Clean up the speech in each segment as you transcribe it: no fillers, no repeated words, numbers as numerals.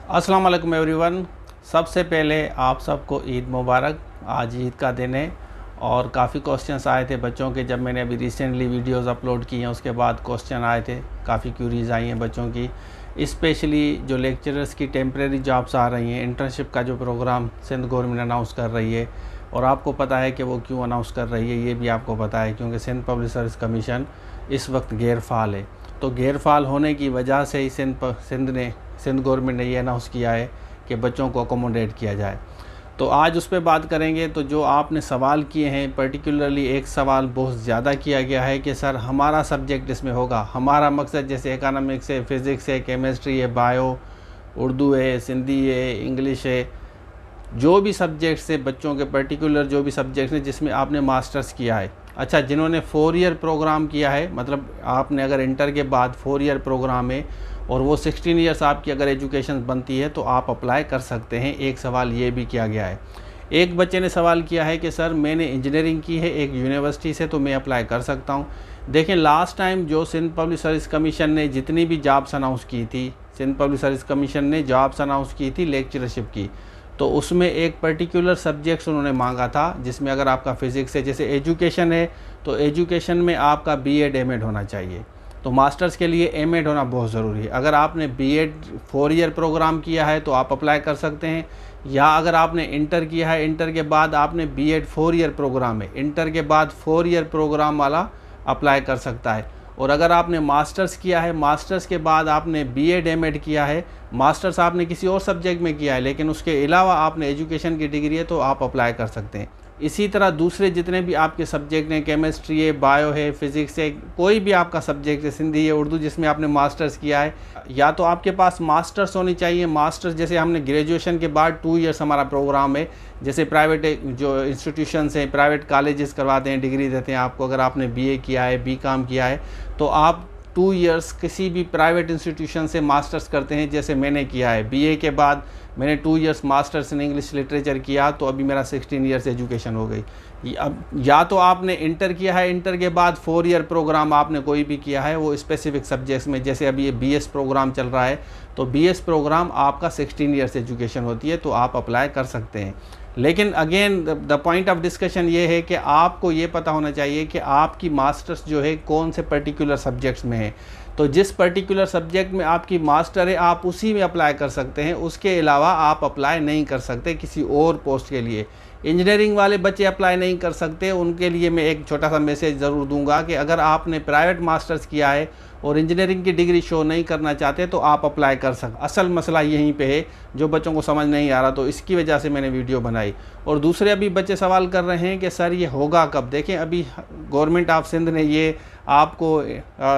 अस्सलाम वालेकुम एवरीवन। सबसे पहले आप सबको ईद मुबारक। आज ईद का दिन है और काफ़ी क्वेश्चंस आए थे बच्चों के। जब मैंने अभी रिसेंटली वीडियोस अपलोड की हैं उसके बाद क्वेश्चन आए थे, काफ़ी क्यूरीज आई हैं बच्चों की। स्पेशली जो लेक्चरर्स की टेम्प्रेरी जॉब्स आ रही हैं, इंटर्नशिप का जो प्रोग्राम सिंध गवर्नमेंट अनाउंस कर रही है, और आपको पता है कि वो क्यों अनाउंस कर रही है, ये भी आपको पता है, क्योंकि सिंध पब्लिक सर्विस कमीशन इस वक्त गैर फ़ाल है। तो गैर फ़ाल होने की वजह से ही सिंध गवर्नमेंट ने ये अनाउंस किया है कि बच्चों को अकोमोडेट किया जाए। तो आज उस पर बात करेंगे। तो जो आपने सवाल किए हैं, पर्टिकुलरली एक सवाल बहुत ज़्यादा किया गया है कि सर हमारा सब्जेक्ट इसमें होगा। हमारा मकसद जैसे इकोनॉमिक्स है, फ़िज़िक्स है, केमिस्ट्री है, बायो, उर्दू है, सिंधी है, इंग्लिश है, जो भी सब्जेक्ट्स है बच्चों के, पर्टिकुलर जो भी सब्जेक्ट्स हैं जिसमें आपने मास्टर्स किया है। अच्छा, जिन्होंने 4 ईयर प्रोग्राम किया है, मतलब आपने अगर इंटर के बाद 4 ईयर प्रोग्राम है और वो 16 ईयर्स आपकी अगर एजुकेशन बनती है तो आप अप्लाई कर सकते हैं। एक सवाल ये भी किया गया है। एक बच्चे ने सवाल किया है कि सर मैंने इंजीनियरिंग की है एक यूनिवर्सिटी से, तो मैं अप्लाई कर सकता हूँ। देखें, लास्ट टाइम जो सिंध पब्लिक सर्विस कमीशन ने जितनी भी जॉब्स अनाउंस की थी, सिंध पब्लिक सर्विस कमीशन ने जॉब्स अनाउंस की थी लेक्चरशिप की, तो उसमें एक पर्टिकुलर सब्जेक्ट्स उन्होंने मांगा था, जिसमें अगर आपका फ़िज़िक्स है, जैसे एजुकेशन है, तो एजुकेशन में आपका बीएड एमएड होना चाहिए। तो मास्टर्स के लिए एमएड होना बहुत ज़रूरी है। अगर आपने बीएड 4 ईयर प्रोग्राम किया है तो आप अप्लाई कर सकते हैं, या अगर आपने इंटर किया है, इंटर के बाद आपने बीएड 4 ईयर प्रोग्राम है, इंटर के बाद 4 ईयर प्रोग्राम वाला अप्लाई कर सकता है। और अगर आपने मास्टर्स किया है, मास्टर्स के बाद आपने बीएड एमएड किया है, मास्टर्स आपने किसी और सब्जेक्ट में किया है लेकिन उसके अलावा आपने एजुकेशन की डिग्री है, तो आप अप्लाई कर सकते हैं। इसी तरह दूसरे जितने भी आपके सब्जेक्ट हैं, केमिस्ट्री है, बायो है, फिज़िक्स है, कोई भी आपका सब्जेक्ट है, सिंधी है, उर्दू, जिसमें आपने मास्टर्स किया है, या तो आपके पास मास्टर्स होनी चाहिए। मास्टर्स जैसे हमने ग्रेजुएशन के बाद 2 ईयर्स हमारा प्रोग्राम है, जैसे प्राइवेट जो इंस्टीट्यूशंस हैं, प्राइवेट कॉलेजेस करवाते हैं, डिग्री देते हैं आपको। अगर आपने बीए किया है, बीकॉम किया है, तो आप 2 ईयर्स किसी भी प्राइवेट इंस्टीट्यूशन से मास्टर्स करते हैं, जैसे मैंने किया है। बीए के बाद मैंने 2 years masters in English literature किया, तो अभी मेरा 16 ईयर्स एजुकेशन हो गई। अब या तो आपने इंटर किया है, इंटर के बाद 4 ईयर प्रोग्राम आपने कोई भी किया है वो स्पेसिफिक सब्जेक्ट्स में, जैसे अभी ये बीएस प्रोग्राम चल रहा है, तो बीएस प्रोग्राम आपका 16 ईयर्स एजुकेशन होती है, तो आप अप्लाई कर सकते हैं। लेकिन again the point of discussion ये है कि आपको ये पता होना चाहिए कि आपकी मास्टर्स जो है कौन से पर्टिकुलर सब्जेक्ट्स में है। तो जिस पर्टिकुलर सब्जेक्ट में आपकी मास्टर है आप उसी में अप्लाई कर सकते हैं, उसके अलावा आप अप्लाई नहीं कर सकते किसी और पोस्ट के लिए। इंजीनियरिंग वाले बच्चे अप्लाई नहीं कर सकते। उनके लिए मैं एक छोटा सा मैसेज ज़रूर दूंगा कि अगर आपने प्राइवेट मास्टर्स किया है और इंजीनियरिंग की डिग्री शो नहीं करना चाहते तो आप अप्लाई कर सकते। असल मसला यहीं पे है जो बच्चों को समझ नहीं आ रहा, तो इसकी वजह से मैंने वीडियो बनाई। और दूसरे अभी बच्चे सवाल कर रहे हैं कि सर ये होगा कब। देखें, अभी गवर्नमेंट ऑफ सिंध ने ये आपको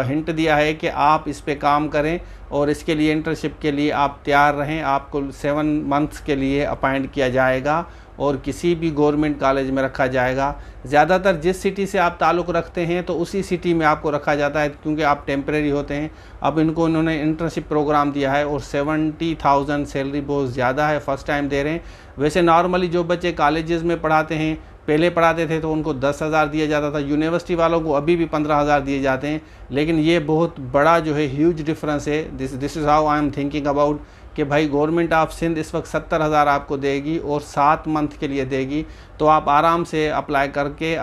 हिंट दिया है कि आप इस पे काम करें और इसके लिए इंटर्नशिप के लिए आप तैयार रहें। आपको 7 मंथ्स के लिए अपॉइंट किया जाएगा और किसी भी गवर्नमेंट कॉलेज में रखा जाएगा। ज़्यादातर जिस सिटी से आप ताल्लुक़ रखते हैं तो उसी सिटी में आपको रखा जाता है, क्योंकि आप टेम्परेरी होते हैं। अब इनको इन्होंने इंटर्नशिप प्रोग्राम दिया है और 70,000 सैलरी बहुत ज़्यादा है, फ़र्स्ट टाइम दे रहे हैं। वैसे नॉर्मली जो बच्चे कॉलेजेस में पढ़ाते हैं, पहले पढ़ाते थे तो उनको 10,000 दिया जाता था, यूनिवर्सिटी वालों को अभी भी 15,000 दिए जाते हैं। लेकिन ये बहुत बड़ा जो है ह्यूज डिफरेंस है। This is how I am thinking about कि भाई गवर्नमेंट ऑफ सिंध इस वक्त 70,000 आपको देगी और 7 मंथ के लिए देगी, तो आप आराम से अप्लाई करके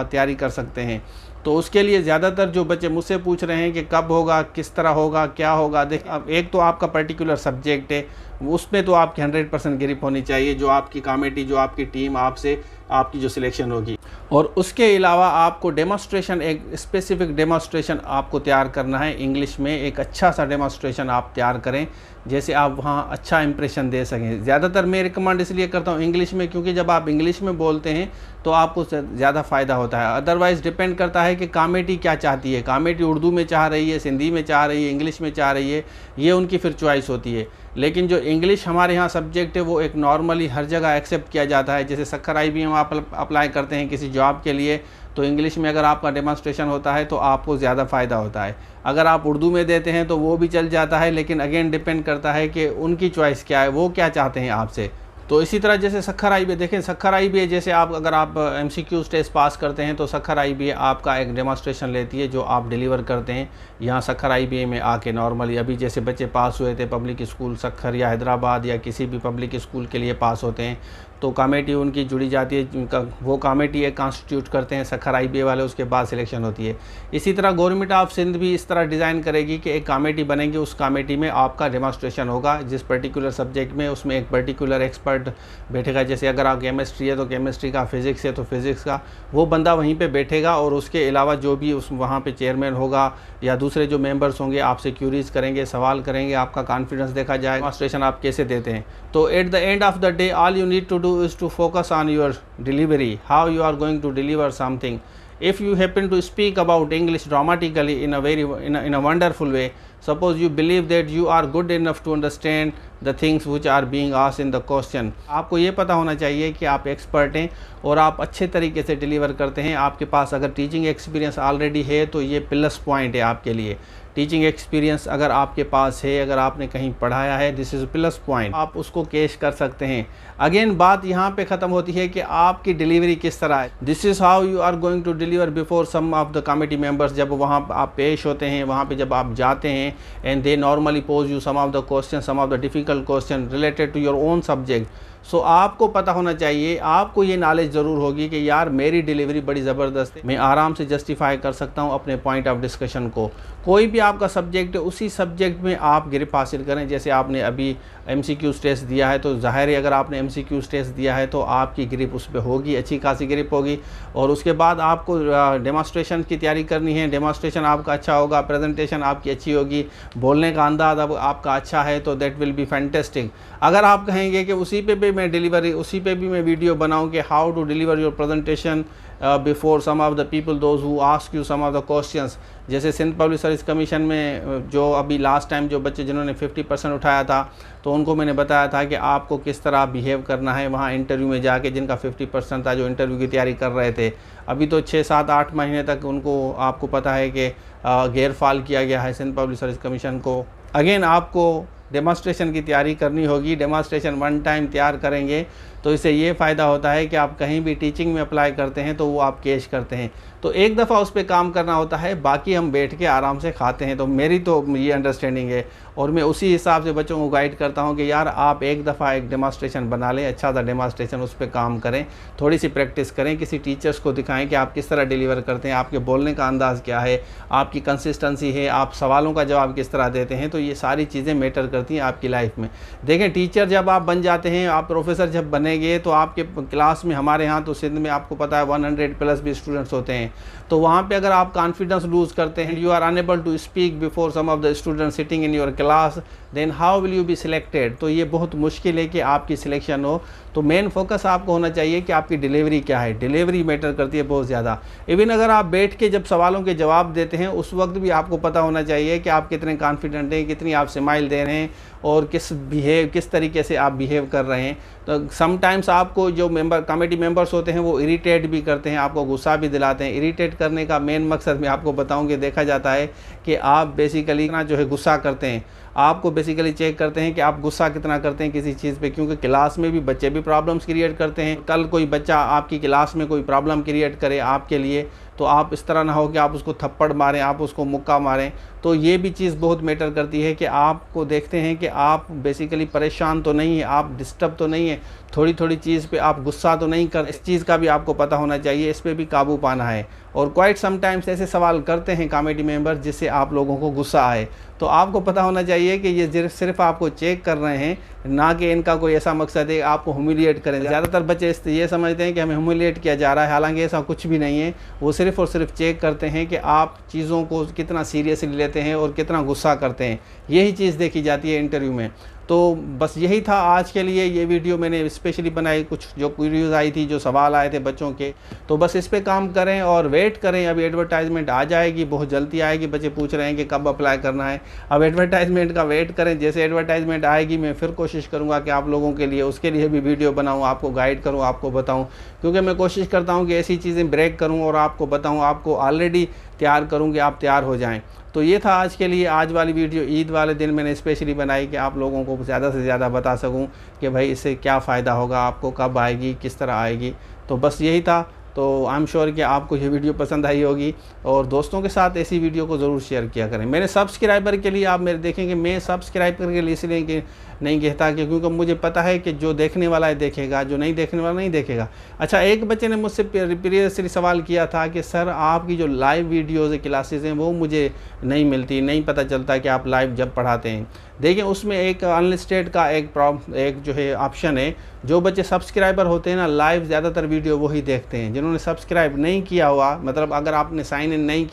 तैयारी कर सकते हैं। तो उसके लिए ज़्यादातर जो बच्चे मुझसे पूछ रहे हैं कि कब होगा, किस तरह होगा, क्या होगा। देख, अब एक तो आपका पर्टिकुलर सब्जेक्ट है, उसमें तो आपकी 100% ग्रिप होनी चाहिए, जो आपकी कमेटी, जो आपकी टीम आपसे आपकी जो सिलेक्शन होगी। और उसके अलावा आपको डेमोस्ट्रेशन, एक स्पेसिफिक डेमोस्ट्रेशन आपको तैयार करना है। इंग्लिश में एक अच्छा सा डेमोस्ट्रेशन आप तैयार करें, जैसे आप वहाँ अच्छा इंप्रेशन दे सकें। ज़्यादातर मैं रिकमेंड इसलिए करता हूँ इंग्लिश में, क्योंकि जब आप इंग्लिश में बोलते हैं तो आपको ज़्यादा फ़ायदा होता है। अदरवाइज़ डिपेंड करता है कि कमेटी क्या चाहती है। कमेटी उर्दू में चाह रही है, सिंधी में चाह रही है, इंग्लिश में चाह रही है, ये उनकी फिर चॉइस होती है। लेकिन जो इंग्लिश हमारे यहाँ सब्जेक्ट है वो एक नॉर्मली हर जगह एक्सेप्ट किया जाता है। जैसे सक्कर IBM आप अप्लाई करते हैं किसी जॉब के लिए, तो इंग्लिश में अगर आपका डेमोस्ट्रेशन होता है तो आपको ज़्यादा फ़ायदा होता है। अगर आप उर्दू में देते हैं तो वो भी चल जाता है, लेकिन अगेन डिपेंड करता है कि उनकी चॉइस क्या है, वो क्या चाहते हैं आपसे। तो इसी तरह जैसे सखर IBA देखें, सखर IBA जैसे अगर आप MCQ टेस्ट पास करते हैं तो सखर IBA आपका एक डेमोस्ट्रेशन लेती है जो आप डिलीवर करते हैं यहाँ सखर IBA में आके। नॉर्मली अभी जैसे बच्चे पास हुए थे पब्लिक स्कूल सखर या हैदराबाद या किसी भी पब्लिक स्कूल के लिए पास होते हैं तो कमेटी उनकी जुड़ी जाती है, उनका वो कमेटी एक कॉन्स्टिट्यूट करते हैं सखर IBA वाले, उसके बाद सिलेक्शन होती है। इसी तरह गवर्नमेंट ऑफ सिंध भी इस तरह डिज़ाइन करेगी कि एक कमेटी बनेगी, उस कमेटी में आपका डेमोस्ट्रेशन होगा जिस पर्टिकुलर सब्जेक्ट में, उसमें एक पर्टिकुलर एक्सपर्ट बैठेगा। जैसे अगर आप केमिस्ट्री है तो केमिस्ट्री का, फिज़िक्स है तो फिज़िक्स का, वो बंदा वहीं पर बैठेगा और उसके अलावा जो भी उस वहाँ पर चेयरमैन होगा या दूसरे जो मेंबर्स होंगे आपसे क्यूरीज करेंगे, सवाल करेंगे, आपका कॉन्फिडेंस देखा जाएगा, डेमोस्ट्रेशन आप कैसे देते हैं। तो at the end of the day all you need to do is to focus on your delivery, how you are going to deliver something. If you happen to speak about English dramatically in a wonderful way, suppose you believe that you are good enough to understand the things which are being asked in the question. आपको ये पता होना चाहिए कि आप expert हैं और आप अच्छे तरीके से डिलीवर करते हैं। आपके पास अगर टीचिंग एक्सपीरियंस ऑलरेडी है तो ये प्लस पॉइंट है आपके लिए। टीचिंग एक्सपीरियंस अगर आपके पास है, अगर आपने कहीं पढ़ाया है, दिस इज़ प्लस पॉइंट, आप उसको कैश कर सकते हैं। अगेन बात यहाँ पे ख़त्म होती है कि आपकी डिलीवरी किस तरह है। This is how you are going to deliver before some of the committee members. जब वहाँ आप पेश होते हैं, वहाँ पे जब आप जाते हैं and they normally pose you some of the question, some of the difficult question related to your own subject. So आपको पता होना चाहिए, आपको ये नॉलेज ज़रूर होगी कि यार मेरी डिलीवरी बड़ी ज़बरदस्त है, मैं आराम से जस्टिफाई कर सकता हूँ अपने पॉइंट ऑफ डिस्कशन को। कोई भी आपका सब्जेक्ट है उसी सब्जेक्ट में आप ग्रिप हासिल करें। जैसे आपने अभी MCQ टेस्ट दिया है तो ज़ाहिर है अगर आपने MCQ टेस्ट दिया है तो आपकी ग्रिप उस पर होगी, अच्छी खासी ग्रिप होगी। और उसके बाद आपको डेमोस्ट्रेशन की तैयारी करनी है, डेमोस्ट्रेशन आपका अच्छा होगा, प्रेजेंटेशन आपकी अच्छी होगी, बोलने का अंदाज़ अब आपका अच्छा है तो दैट विल बी फैंटेस्टिक। अगर आप कहेंगे कि उसी पे भी मैं डिलीवरी, उसी पे भी मैं वीडियो बनाऊं कि how to deliver your presentation before some of the people those who ask you some of the questions. जैसे सिंध पब्लिक सर्विस कमीशन में जो अभी लास्ट टाइम जो बच्चे जिन्होंने 50% उठाया था तो उनको मैंने बताया था कि आपको किस तरह बिहेव करना है वहाँ इंटरव्यू में जाके, जिनका 50% था जो इंटरव्यू की तैयारी कर रहे थे। अभी तो 6, 7, 8 महीने तक उनको आपको पता है कि गैरफाल किया गया है सिंध पब्लिक सर्विस कमीशन को। अगेन आपको डेमोस्ट्रेशन की तैयारी करनी होगी। डेमोस्ट्रेशन वन टाइम तैयार करेंगे तो इससे ये फ़ायदा होता है कि आप कहीं भी टीचिंग में अप्लाई करते हैं तो वो आप कैश करते हैं। तो एक दफ़ा उस पर काम करना होता है, बाकी हम बैठ के आराम से खाते हैं। तो मेरी तो ये अंडरस्टैंडिंग है और मैं उसी हिसाब से बच्चों को गाइड करता हूँ कि यार आप एक दफ़ा एक डेमोस्ट्रेशन बना लें, अच्छा सा डेमोस्ट्रेशन, उस पर काम करें, थोड़ी सी प्रैक्टिस करें, किसी टीचर्स को दिखाएं कि आप किस तरह डिलीवर करते हैं, आपके बोलने का अंदाज़ क्या है, आपकी कंसिस्टेंसी है, आप सवालों का जवाब किस तरह देते हैं। तो ये सारी चीज़ें मैटर करती हैं आपकी लाइफ में। देखें, टीचर जब आप बन जाते हैं, आप प्रोफेसर जब बनेंगे तो आपके क्लास में, हमारे यहाँ तो सिंध में आपको पता है 100+ भी स्टूडेंट्स होते हैं। तो वहाँ पे अगर आप कॉन्फिडेंस लूज़ करते हैं, you are unable to speak before some of the students sitting in your class, then how will you be selected. तो ये बहुत मुश्किल है कि आपकी सिलेक्शन हो। तो मेन फोकस आपको होना चाहिए कि आपकी डिलीवरी क्या है। डिलीवरी मैटर करती है बहुत ज़्यादा। इवन अगर आप बैठ के जब सवालों के जवाब देते हैं उस वक्त भी आपको पता होना चाहिए कि आप कितने कॉन्फिडेंट हैं, कितनी आप स्माइल दे रहे हैं और किस तरीके से आप बिहेव कर रहे हैं। तो समटाइम्स आपको जो कमेटी मेंबर्स होते हैं वो इरिटेट भी करते हैं, आपको गुस्सा भी दिलाते हैं। इरिटेट करने का मेन मकसद मैं आपको बताऊं कि देखा जाता है कि आप बेसिकली ना जो है गुस्सा करते हैं, आपको बेसिकली चेक करते हैं कि आप गुस्सा कितना करते हैं किसी चीज़ पे, क्योंकि क्लास में भी बच्चे भी प्रॉब्लम्स क्रिएट करते हैं। कल कोई बच्चा आपकी क्लास में कोई प्रॉब्लम क्रिएट करे आपके लिए, तो आप इस तरह ना हो कि आप उसको थप्पड़ मारें, आप उसको मुक्का मारें। तो ये भी चीज़ बहुत मैटर करती है कि आपको देखते हैं कि आप बेसिकली परेशान तो नहीं है, आप डिस्टर्ब तो नहीं है, थोड़ी थोड़ी चीज़ पे आप गुस्सा तो नहीं कर। इस चीज़ का भी आपको पता होना चाहिए, इस पर भी काबू पाना है। और क्वाइट समटाइम्स ऐसे सवाल करते हैं कमेटी मेंबर जिससे आप लोगों को गुस्सा आए, तो आपको पता होना चाहिए कि ये सिर्फ आपको चेक कर रहे हैं, ना कि इनका कोई ऐसा मकसद है आपको ह्यूमिलिएट करें। ज़्यादातर बच्चे ये समझते हैं कि हमें ह्यूमिलिएट किया जा रहा है, हालांकि ऐसा कुछ भी नहीं है। वो सिर्फ़ और सिर्फ चेक करते हैं कि आप चीज़ों को कितना सीरियसली लेते हैं और कितना गुस्सा करते हैं। यही चीज़ देखी जाती है इंटरव्यू में। तो बस यही था आज के लिए। ये वीडियो मैंने स्पेशली बनाई, कुछ जो क्वेरीज आई थी, जो सवाल आए थे बच्चों के, तो बस इस पे काम करें और वेट करें। अभी एडवर्टाइजमेंट आ जाएगी, बहुत जल्दी आएगी। बच्चे पूछ रहे हैं कि कब अप्लाई करना है। अब एडवर्टाइजमेंट का वेट करें, जैसे एडवर्टाइजमेंट आएगी मैं फिर कोशिश करूँगा कि आप लोगों के लिए उसके लिए भी वीडियो बनाऊँ, आपको गाइड करूँ, आपको बताऊँ, क्योंकि मैं कोशिश करता हूँ कि ऐसी चीज़ें ब्रेक करूँ और आपको बताऊँ, आपको ऑलरेडी तैयार करूँ कि आप तैयार हो जाएँ। तो ये था आज के लिए आज वाली वीडियो। ईद वाले दिन मैंने स्पेशली बनाई कि आप लोगों को ज़्यादा से ज़्यादा बता सकूं कि भाई इससे क्या फ़ायदा होगा, आपको कब आएगी, किस तरह आएगी। तो बस यही था। तो आई एम श्योर कि आपको ये वीडियो पसंद आई होगी और दोस्तों के साथ ऐसी वीडियो को ज़रूर शेयर किया करें। मेरे सब्सक्राइबर के लिए आप मेरे देखेंगे, मैं सब्सक्राइब करके लिए इसलिए कि नहीं कहता कि क्योंकि मुझे पता है कि जो देखने वाला है देखेगा, जो नहीं देखने वाला नहीं देखेगा। अच्छा, एक बच्चे ने मुझसे प्रीवियसली सवाल किया था कि सर आपकी जो लाइव वीडियोज़ है, क्लासेस हैं, वो मुझे नहीं मिलती, नहीं पता चलता कि आप लाइव जब पढ़ाते हैं। देखिए उसमें एक अनलिस्टेड का एक जो है ऑप्शन है। जो बच्चे सब्सक्राइबर होते हैं ना, लाइव ज़्यादातर वीडियो वही देखते हैं। जिन्होंने सब्सक्राइब नहीं किया हुआ, मतलब अगर आपने साइन इन नहीं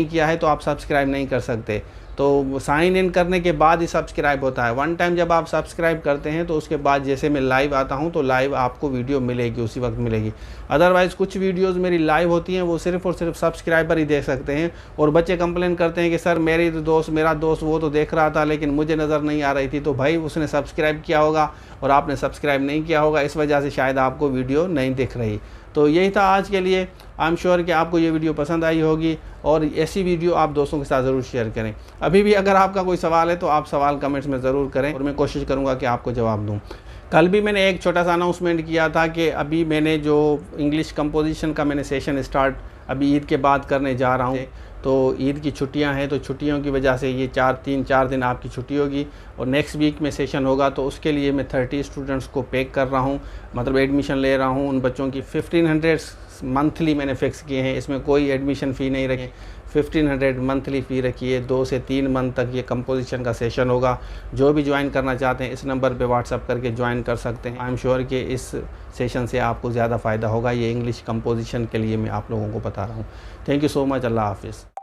किया है तो आप सब्सक्राइब नहीं कर सकते। तो साइन इन करने के बाद ही सब्सक्राइब होता है। वन टाइम जब आप सब्सक्राइब करते हैं तो उसके बाद जैसे मैं लाइव आता हूं तो लाइव आपको वीडियो मिलेगी, उसी वक्त मिलेगी। अदरवाइज़ कुछ वीडियोस मेरी लाइव होती हैं, वो सिर्फ़ और सिर्फ सब्सक्राइबर ही देख सकते हैं। और बच्चे कंप्लेन करते हैं कि सर मेरा दोस्त वो तो देख रहा था लेकिन मुझे नज़र नहीं आ रही थी। तो भाई उसने सब्सक्राइब किया होगा और आपने सब्सक्राइब नहीं किया होगा, इस वजह से शायद आपको वीडियो नहीं दिख रही। तो यही था आज के लिए। आई एम श्योर कि आपको ये वीडियो पसंद आई होगी और ऐसी वीडियो आप दोस्तों के साथ ज़रूर शेयर करें। अभी भी अगर आपका कोई सवाल है तो आप सवाल कमेंट्स में ज़रूर करें और मैं कोशिश करूँगा कि आपको जवाब दूँ। कल भी मैंने एक छोटा सा अनाउंसमेंट किया था कि अभी मैंने जो इंग्लिश कंपोजिशन का मैंने सेशन स्टार्ट अभी ईद के बाद करने जा रहा हूँ। तो ईद की छुट्टियां हैं, तो छुट्टियों की वजह से ये 4 दिन आपकी छुट्टी होगी और नेक्स्ट वीक में सेशन होगा। तो उसके लिए मैं 30 स्टूडेंट्स को पैक कर रहा हूँ, मतलब एडमिशन ले रहा हूँ। उन बच्चों की 1500 मंथली मैंने फ़िक्स किए हैं, इसमें कोई एडमिशन फ़ी नहीं रखे। 1500 मंथली फ़ी रखी है। 2 से 3 मंथ तक ये कंपोजिशन का सेशन होगा। जो भी ज्वाइन करना चाहते हैं इस नंबर पे व्हाट्सअप करके ज्वाइन कर सकते हैं। आई एम श्योर कि इस सेशन से आपको ज़्यादा फ़ायदा होगा। ये इंग्लिश कंपोजिशन के लिए मैं आप लोगों को बता रहा हूँ। Thank you so much. अल्लाह हाफिज़।